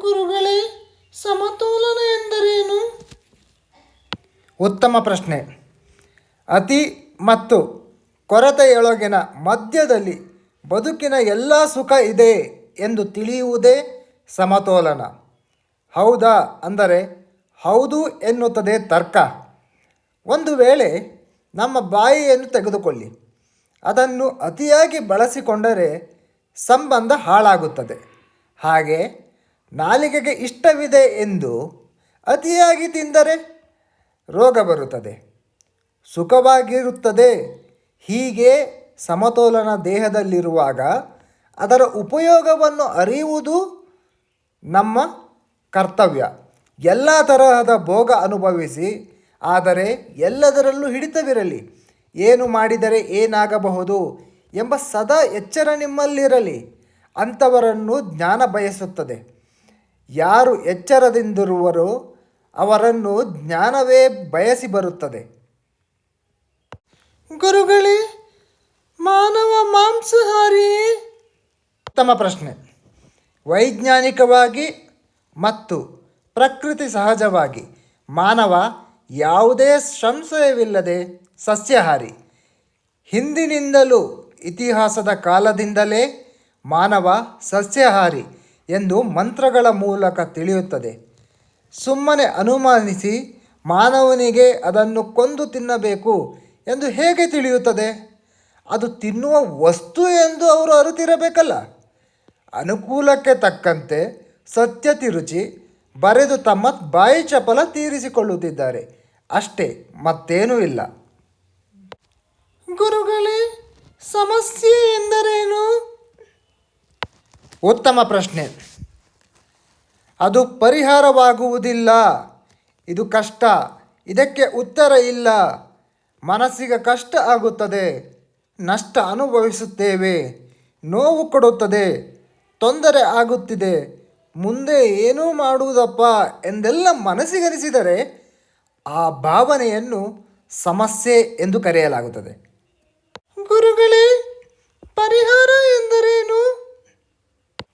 ಗುರುಗಳೇ, ಸಮತೋಲನ ಎಂದರೇನು? ಉತ್ತಮ ಪ್ರಶ್ನೆ. ಅತಿ ಮತ್ತು ಕೊರತೆಯೊಳಗಿನ ಮಧ್ಯದಲ್ಲಿ ಬದುಕಿನ ಎಲ್ಲ ಸುಖ ಇದೆ ಎಂದು ತಿಳಿಯುವುದೇ ಸಮತೋಲನ. ಹೌದಾ ಅಂದರೆ ಹೌದು ಎನ್ನುತ್ತದೆ ತರ್ಕ. ಒಂದು ವೇಳೆ ನಮ್ಮ ಬಾಯಿಯನ್ನು ತೆಗೆದುಕೊಳ್ಳಿ, ಅದನ್ನು ಅತಿಯಾಗಿ ಬಳಸಿಕೊಂಡರೆ ಸಂಬಂಧ ಹಾಳಾಗುತ್ತದೆ. ಹಾಗೆ ನಾಲಿಗೆಗೆ ಇಷ್ಟವಿದೆ ಎಂದು ಅತಿಯಾಗಿ ತಿಂದರೆ ರೋಗ ಬರುತ್ತದೆ, ಸುಖವಾಗಿರುತ್ತದೆ. ಹೀಗೆ ಸಮತೋಲನ ದೇಹದಲ್ಲಿರುವಾಗ ಅದರ ಉಪಯೋಗವನ್ನು ಅರಿಯುವುದು ನಮ್ಮ ಕರ್ತವ್ಯ. ಎಲ್ಲ ತರಹದ ಭೋಗ ಅನುಭವಿಸಿ, ಆದರೆ ಎಲ್ಲದರಲ್ಲೂ ಹಿಡಿತವಿರಲಿ. ಏನು ಮಾಡಿದರೆ ಏನಾಗಬಹುದು ಎಂಬ ಸದಾ ಎಚ್ಚರ ನಿಮ್ಮಲ್ಲಿರಲಿ. ಅಂಥವರನ್ನು ಜ್ಞಾನ ಬಯಸುತ್ತದೆ. ಯಾರು ಎಚ್ಚರದಿಂದಿರುವರೋ ಅವರನ್ನು ಜ್ಞಾನವೇ ಬಯಸಿ ಬರುತ್ತದೆ. ಗುರುಗಳೇ, ಮಾನವ ಮಾಂಸಾಹಾರಿಯೇ? ಉತ್ತಮ ಪ್ರಶ್ನೆ. ವೈಜ್ಞಾನಿಕವಾಗಿ ಮತ್ತು ಪ್ರಕೃತಿ ಸಹಜವಾಗಿ ಮಾನವ ಯಾವುದೇ ಸಂಶಯವಿಲ್ಲದೆ ಸಸ್ಯಾಹಾರಿ. ಹಿಂದಿನಿಂದಲೂ ಇತಿಹಾಸದ ಕಾಲದಿಂದಲೇ ಮಾನವ ಸಸ್ಯಾಹಾರಿ ಎಂದು ಮಂತ್ರಗಳ ಮೂಲಕ ತಿಳಿಯುತ್ತದೆ. ಸುಮ್ಮನೆ ಅನುಮಾನಿಸಿ ಮಾನವನಿಗೆ ಅದನ್ನು ಕೊಂದು ತಿನ್ನಬೇಕು ಎಂದು ಹೇಗೆ ತಿಳಿಯುತ್ತದೆ? ಅದು ತಿನ್ನುವ ವಸ್ತು ಎಂದು ಅವರು ಅರಿತಿರಬೇಕಲ್ಲ. ಅನುಕೂಲಕ್ಕೆ ತಕ್ಕಂತೆ ಸತ್ಯ ತಿರುಚಿ ಬರೆದು ತಮ್ಮ ಬಾಯಿ ಚಪಲ ತೀರಿಸಿಕೊಳ್ಳುತ್ತಿದ್ದಾರೆ ಅಷ್ಟೇ, ಮತ್ತೇನೂ ಇಲ್ಲ. ಗುರುಗಳೇ, ಸಮಸ್ಯೆ ಎಂದರೇನು? ಉತ್ತಮ ಪ್ರಶ್ನೆ. ಅದು ಪರಿಹಾರವಾಗುವುದಿಲ್ಲ. ಇದು ಕಷ್ಟ, ಇದಕ್ಕೆ ಉತ್ತರ ಇಲ್ಲ. ಮನಸ್ಸಿಗೆ ಕಷ್ಟ ಆಗುತ್ತದೆ, ನಷ್ಟ ಅನುಭವಿಸುತ್ತೇವೆ, ನೋವು ಕೊಡುತ್ತದೆ, ತೊಂದರೆ ಆಗುತ್ತಿದೆ, ಮುಂದೆ ಏನೂ ಮಾಡುವುದಪ್ಪ ಎಂದೆಲ್ಲ ಮನಸ್ಸಿಗನಿಸಿದರೆ ಆ ಭಾವನೆಯನ್ನು ಸಮಸ್ಯೆ ಎಂದು ಕರೆಯಲಾಗುತ್ತದೆ. ಗುರುಗಳೇ, ಪರಿಹಾರ ಎಂದರೇನು?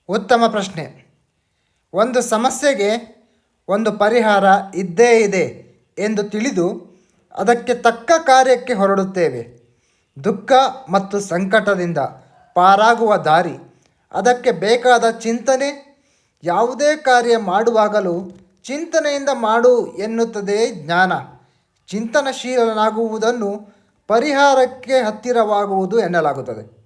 ಉತ್ತಮ ಪ್ರಶ್ನೆ. ಒಂದು ಸಮಸ್ಯೆಗೆ ಒಂದು ಪರಿಹಾರ ಇದ್ದೇ ಇದೆ ಎಂದು ತಿಳಿದು ಅದಕ್ಕೆ ತಕ್ಕ ಕಾರ್ಯಕ್ಕೆ ಹೊರಡುತ್ತೇವೆ. ದುಃಖ ಮತ್ತು ಸಂಕಟದಿಂದ ಪಾರಾಗುವ ದಾರಿ, ಅದಕ್ಕೆ ಬೇಕಾದ ಚಿಂತನೆ. ಯಾವುದೇ ಕಾರ್ಯ ಮಾಡುವಾಗಲೂ ಚಿಂತನೆಯಿಂದ ಮಾಡು ಎನ್ನುತ್ತದೆ ಜ್ಞಾನ. ಚಿಂತನಶೀಲನಾಗುವುದನ್ನು ಪರಿಹಾರಕ್ಕೆ ಹತ್ತಿರವಾಗುವುದು ಎನ್ನಲಾಗುತ್ತದೆ.